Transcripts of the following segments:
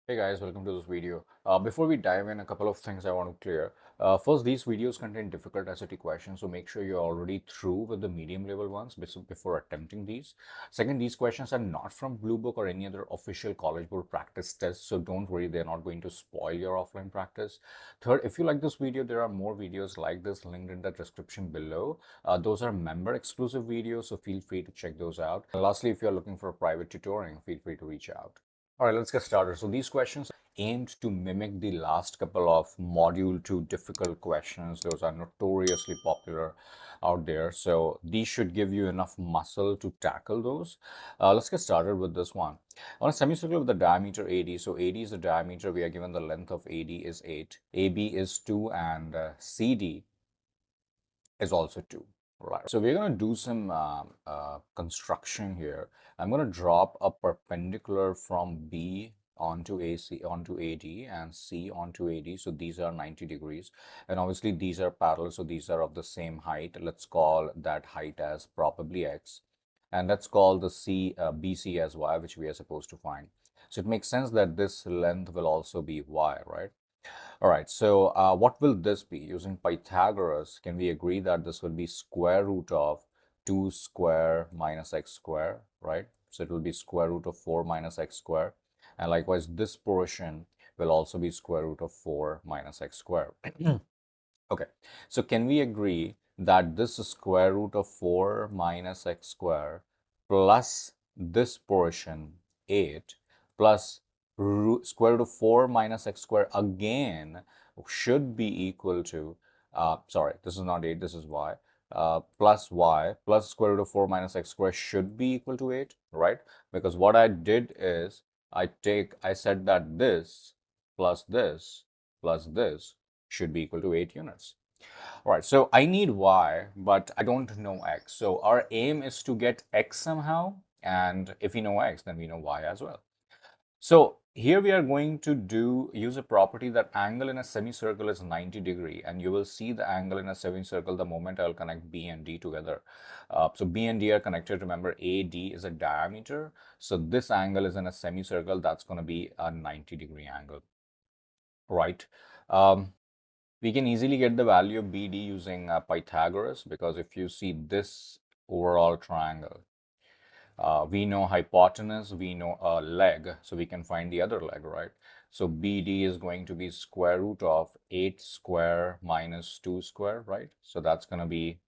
Hey guys, welcome to this video. Before we dive in, a couple of things I want to clear. First, these videos contain difficult SAT questions, so make sure you're already through with the medium level ones before attempting these. Second, these questions are not from Blue Book or any other official College Board practice tests, so don't worry, they're not going to spoil your offline practice. Third, if you like this video, there are more videos like this linked in the description below. Those are member exclusive videos, so feel free to check those out. And lastly, if you're looking for private tutoring, feel free to reach out. All right, let's get started. So these questions aimed to mimic the last couple of module 2 difficult questions. Those are notoriously popular out there. So these should give you enough muscle to tackle those. Let's get started with this one. On a semicircle with the diameter AD, so AD is the diameter, we are given the length of AD is 8, AB is 2, and CD is also 2. Right. So we're going to do some construction here. I'm going to drop a perpendicular from B onto AC onto AD and C onto AD. So these are 90 degrees. And obviously these are parallel. So these are of the same height. Let's call that height as probably X. And let's call the BC as Y, which we are supposed to find. So it makes sense that this length will also be Y, right? All right, so what will this be? Using Pythagoras, can we agree that this will be square root of 2 square minus x square, right? So it will be square root of 4 minus x square. And likewise, this portion will also be square root of 4 minus x square. Okay, so can we agree that this square root of 4 minus x square plus this portion 8 plus square root of 4 minus x square again should be equal to, sorry, this is not 8, this is y, plus y plus square root of 4 minus x square should be equal to 8, right? Because what I did is I said that this plus this should be equal to 8 units. All right, so I need y, but I don't know x. So our aim is to get x somehow. And if we know x, then we know y as well. So here we are going to use a property that angle in a semicircle is 90 degree. And you will see the angle in a semicircle the moment I'll connect B and D together. So B and D are connected. Remember, AD is a diameter. So this angle is in a semicircle. That's going to be a 90-degree angle, right? We can easily get the value of BD using Pythagoras, because if you see this overall triangle, we know hypotenuse, we know a leg, so we can find the other leg, right? So BD is going to be square root of 8 square minus 2 square, right? So that's going to be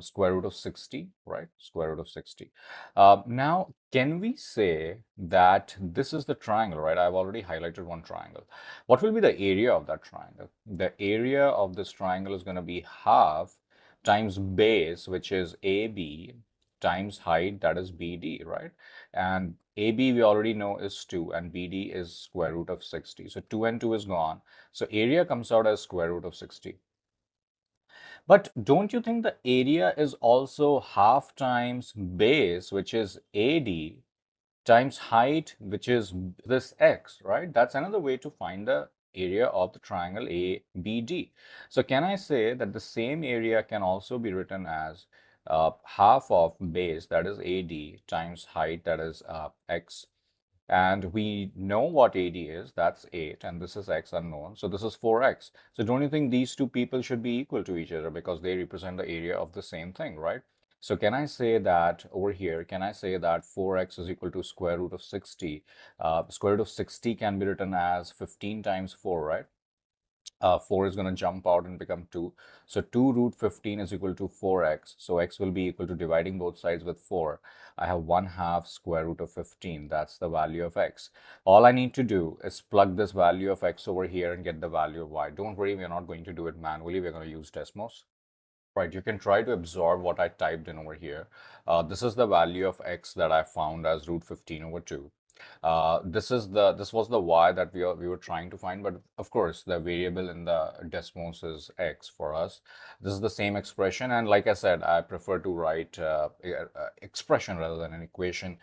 square root of 60, right? Square root of 60. Now, can we say that this is the triangle, right? I've already highlighted one triangle. What will be the area of that triangle? The area of this triangle is going to be half times base, which is AB, times height, that is BD, right? And AB we already know is 2 and BD is square root of 60. So 2 and 2 is gone. So area comes out as square root of 60. But don't you think the area is also half times base, which is AD, times height, which is this x, right? That's another way to find the area of the triangle ABD. So can I say that the same area can also be written as half of base, that is AD, times height, that is x, and we know what AD is, that's 8, and this is x unknown, so this is 4x. So don't you think these two people should be equal to each other because they represent the area of the same thing, right? So can I say that over here, can I say that 4x is equal to square root of 60? Square root of 60 can be written as 15 times 4, right? 4 is going to jump out and become 2. So 2 root 15 is equal to 4x. So x will be equal to, dividing both sides with 4, I have 1/2 square root of 15. That's the value of x. All I need to do is plug this value of x over here and get the value of y. Don't worry, we're not going to do it manually. We're going to use Desmos. Right, you can try to absorb what I typed in over here. This is the value of x that I found as root 15 over 2. This was the y that we were trying to find, but of course the variable in the Desmos is x for us. This is the same expression, and like I said, I prefer to write expression rather than an equation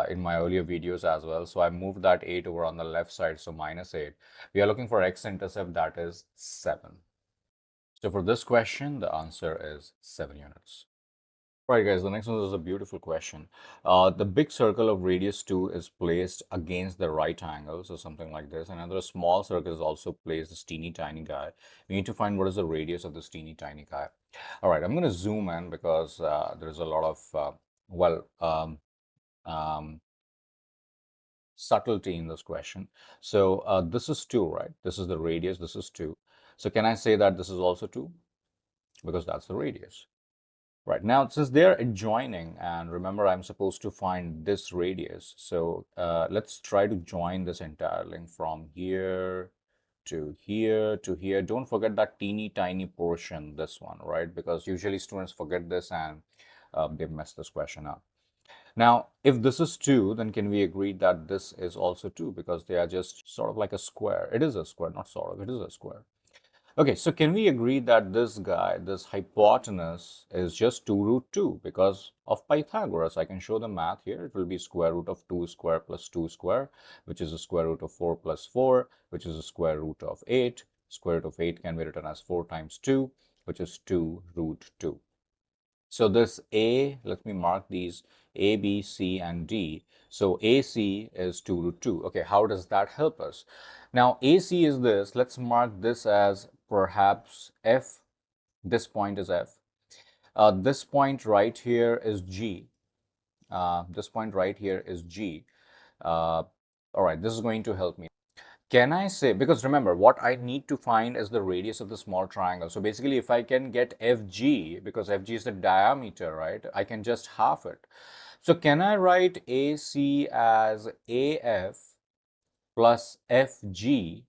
in my earlier videos as well. So I moved that 8 over on the left side, so minus 8. We are looking for x-intercept, that is 7. So for this question, the answer is 7 units. Right, guys, the next one is a beautiful question. The big circle of radius 2 is placed against the right angle, so something like this. And another small circle is also placed, this teeny tiny guy. We need to find what is the radius of this teeny tiny guy. All right, I'm going to zoom in because there's a lot of, well, um, subtlety in this question. So this is 2, right? This is the radius, this is 2. So can I say that this is also 2? Because that's the radius. Right now, since they're adjoining, and remember, I'm supposed to find this radius. So let's try to join this entire length from here to here to here. Don't forget that teeny tiny portion, this one, right? Because usually students forget this and they mess this question up. Now, if this is 2, then can we agree that this is also 2 because they are just sort of like a square? It is a square, not sort of, it is a square. Okay, so can we agree that this guy, this hypotenuse, is just 2 root 2 because of Pythagoras? I can show the math here. It will be square root of 2 square plus 2 square, which is the square root of 4 plus 4, which is the square root of 8. Square root of 8 can be written as 4 times 2, which is 2 root 2. So this A, let me mark these A, B, C, and D. So AC is 2 root 2. Okay, how does that help us? Now AC is this. Let's mark this as perhaps F. This point is F. This point right here is G. This point right here is G. All right, this is going to help me. Can I say, because remember, what I need to find is the radius of the small triangle. So basically, if I can get FG, because FG is the diameter, right, I can just half it. So can I write AC as AF plus FG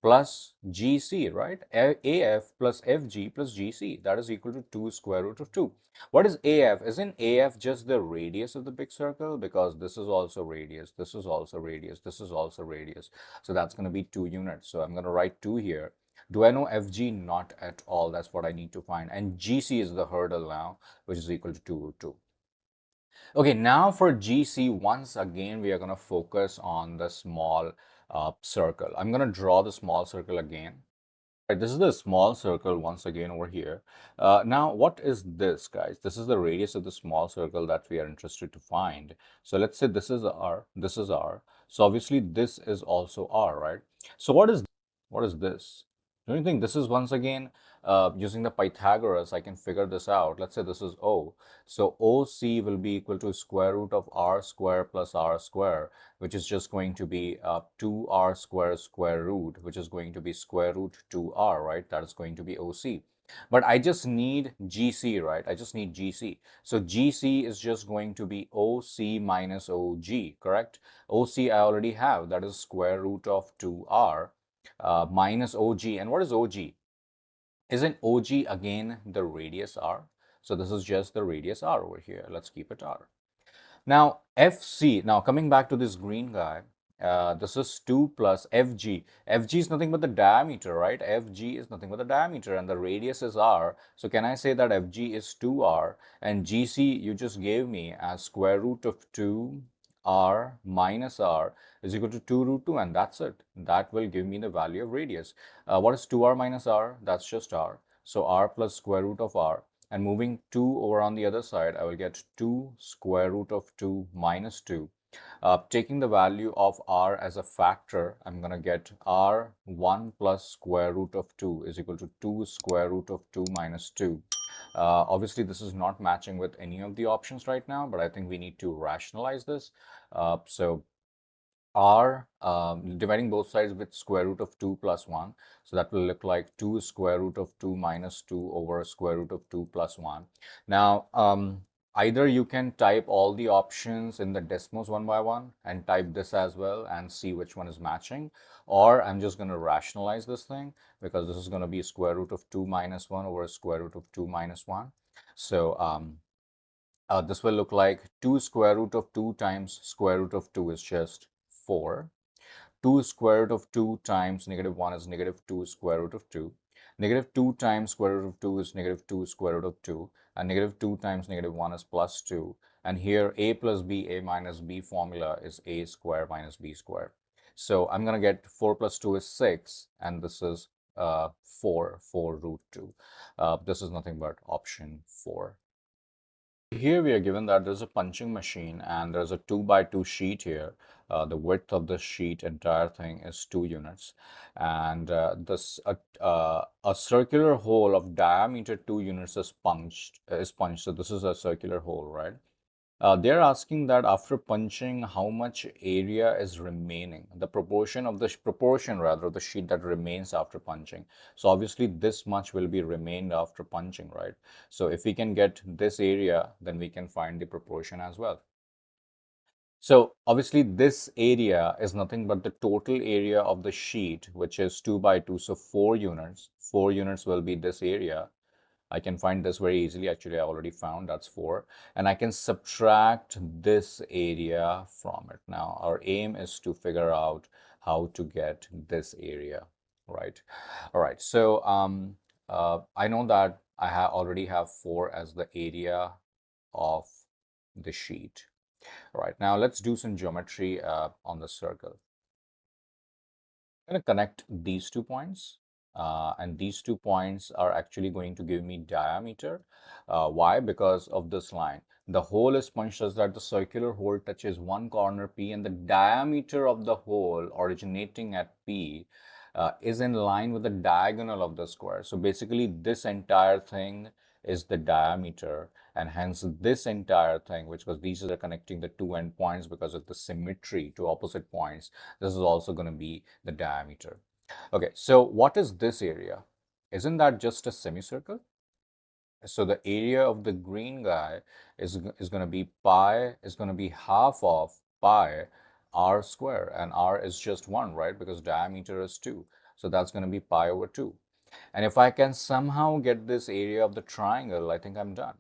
plus GC, right? AF plus FG plus GC, that is equal to 2 square root of 2. What is AF? Isn't AF just the radius of the big circle? Because this is also radius, this is also radius, this is also radius. So that's going to be 2 units. So I'm going to write 2 here. Do I know FG? Not at all. That's what I need to find. And GC is the hurdle now, which is equal to 2 root 2. Okay, now for GC, once again, we are going to focus on the small circle. I'm going to draw the small circle again. Right, this is the small circle once again over here. Now, what is this, guys? This is the radius of the small circle that we are interested to find. So let's say this is R, this is R. So obviously this is also R, right? So what is this? Don't you think this is once again using the Pythagoras, I can figure this out. Let's say this is O. So OC will be equal to square root of R square plus R square, which is just going to be 2R square square root, which is going to be square root 2R, right? That is going to be OC. But I just need GC, right? I just need GC. So GC is just going to be OC minus OG, correct? OC I already have, that is square root of 2R minus OG. And what is OG? Isn't OG again the radius R? So this is just the radius R over here. Let's keep it R. Now, FC, now coming back to this green guy, this is 2 plus FG. FG is nothing but the diameter, right? FG is nothing but the diameter and the radius is R. So can I say that FG is 2R and GC you just gave me as square root of 2R minus R is equal to 2 root 2 and that's it. That will give me the value of radius. What is 2R minus R? That's just R. So R plus square root of R. And moving 2 over on the other side, I will get 2 square root of 2 minus 2. Taking the value of R as a factor, I'm going to get R1 plus square root of 2 is equal to 2 square root of 2 minus 2. Obviously, this is not matching with any of the options right now, but I think we need to rationalize this. So R dividing both sides with square root of 2 plus 1. So that will look like 2 square root of 2 minus 2 over square root of 2 plus 1. Now, either you can type all the options in the Desmos one by one and type this as well and see which one is matching. Or I'm just going to rationalize this thing because this is going to be square root of 2 minus 1 over square root of 2 minus 1. So this will look like 2 square root of 2 times square root of 2 is just 4. 2 square root of 2 times negative 1 is negative 2 square root of 2. Negative 2 times square root of 2 is negative 2 square root of 2. And negative 2 times negative 1 is plus 2. And here a plus b, a minus b formula is a square minus b square. So I'm going to get 4 plus 2 is 6. And this is 4 root 2. This is nothing but option 4. Here we are given that there's a punching machine and there's a 2 by 2 sheet here. The width of the sheet, entire thing, is 2 units, and a circular hole of diameter 2 units is punched. So this is a circular hole, right? They're asking that after punching, how much area is remaining, the proportion of the proportion rather of the sheet that remains after punching. So obviously this much will be remained after punching, right? So if we can get this area, then we can find the proportion as well. So obviously this area is nothing but the total area of the sheet, which is 2 by 2. So 4 units. 4 units will be this area. I can find this very easily. Actually, I already found that's 4. And I can subtract this area from it. Now, our aim is to figure out how to get this area, right? All right. So I know that I already have 4 as the area of the sheet. All right. Now, let's do some geometry on the circle. I'm going to connect these 2 points, and these 2 points are actually going to give me diameter. Why? Because of this line. The hole is punched such that the circular hole touches one corner P, and the diameter of the hole originating at P is in line with the diagonal of the square. So basically, this entire thing is the diameter, and hence this entire thing, which was these are connecting the two endpoints because of the symmetry to opposite points, this is also going to be the diameter. Okay, so what is this area? Isn't that just a semicircle? So the area of the green guy is going to be pi, is going to be half of pi r square, and r is just 1, right? Because diameter is 2. So that's going to be pi over 2. And if I can somehow get this area of the triangle, I think I'm done.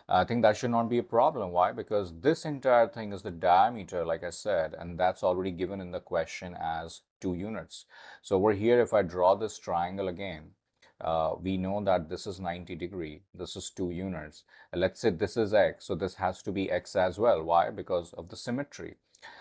I think that should not be a problem. Why? Because this entire thing is the diameter, like I said, and that's already given in the question as 2 units. So over here, if I draw this triangle again, we know that this is 90 degree, this is 2 units. Let's say this is x, so this has to be x as well. Why? Because of the symmetry.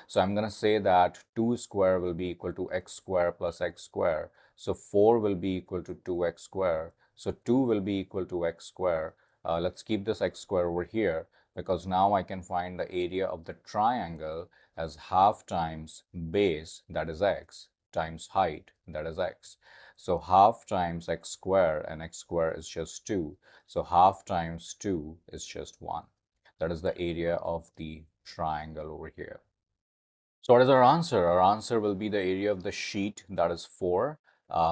So I'm going to say that 2 square will be equal to x square plus x square. So 4 will be equal to 2x square. So 2 will be equal to x square. Let's keep this x square over here, because now I can find the area of the triangle as half times base, that is x, times height, that is x. So half times x square, and x square is just 2. So half times 2 is just 1. That is the area of the triangle over here. So what is our answer? Our answer will be the area of the sheet, that is 4,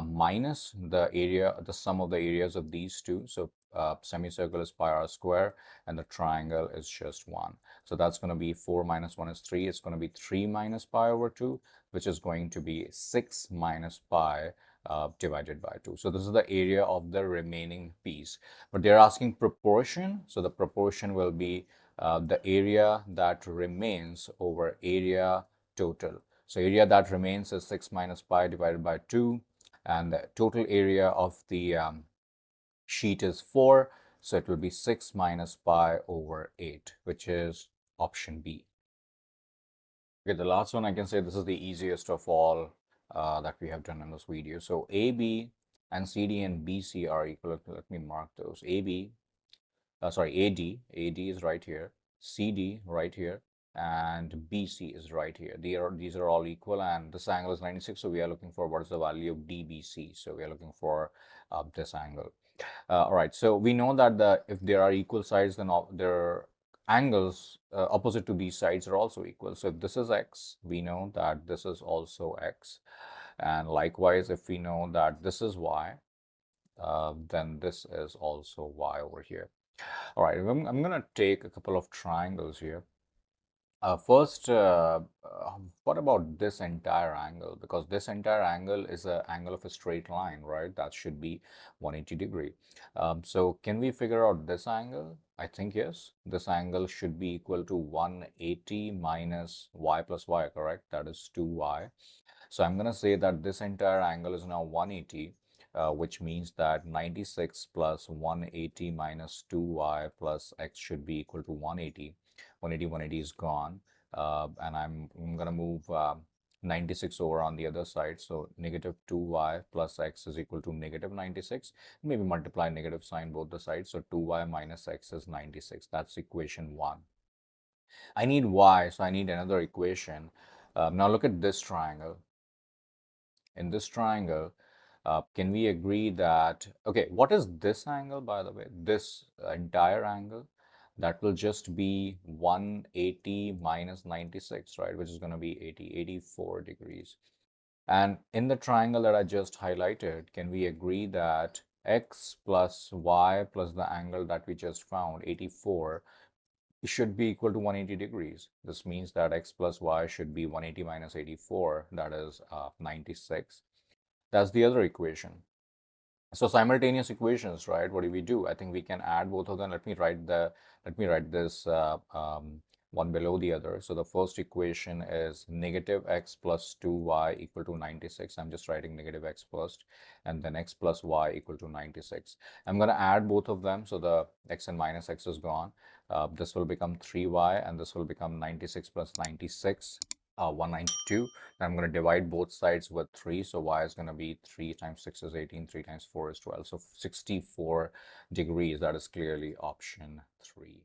minus the area, the sum of the areas of these two. So semicircle is pi r square, and the triangle is just 1. So that's going to be 4 minus 1 is 3. It's going to be 3 minus pi over 2, which is going to be 6 minus pi divided by 2. So this is the area of the remaining piece. But they're asking proportion. So the proportion will be the area that remains over area total. So area that remains is 6 minus pi divided by 2, and the total area of the sheet is 4. So it will be 6 minus pi over 8, which is option B. Okay, the last one, I can say this is the easiest of all that we have done in this video. So AB and CD and BC are equal. Let me mark those. AD is right here, CD right here, and BC is right here. These are all equal, and this angle is 96. So we are looking for what is the value of DBC. So we are looking for this angle. All right. So we know that if there are equal sides, then their angles opposite to these sides are also equal. So if this is x, we know that this is also x, and likewise, if we know that this is y, then this is also y over here. All right, I'm going to take a couple of triangles here. First, what about this entire angle? Because this entire angle is an angle of a straight line, right? That should be 180 degree. So can we figure out this angle? I think yes. This angle should be equal to 180 minus y plus y, correct? That is 2y. So I'm going to say that this entire angle is now 180, which means that 96 plus 180 minus 2y plus x should be equal to 180. 180 is gone. And I'm going to move 96 over on the other side. So negative 2y plus x is equal to negative 96. Maybe multiply negative sign both the sides. So 2y minus x is 96. That's equation 1. I need y, so I need another equation. Now look at this triangle. In this triangle, can we agree that, okay, what is this angle, by the way? This entire angle, that will just be 180 minus 96, right? Which is going to be 84 degrees. And in the triangle that I just highlighted, can we agree that x plus y plus the angle that we just found, 84, should be equal to 180 degrees? This means that x plus y should be 180 minus 84, that is 96. That's the other equation. So simultaneous equations, right? What do we do? I think we can add both of them. Let me write this one below the other. So the first equation is negative x plus 2y equal to 96. I'm just writing negative x first, and then x plus y equal to 96. I'm going to add both of them. So the x and minus x is gone. This will become 3y, and this will become 96 plus 96. 192. Then I'm going to divide both sides with 3. So y is going to be 3 times 6 is 18, 3 times 4 is 12. So 64 degrees. That is clearly option 3.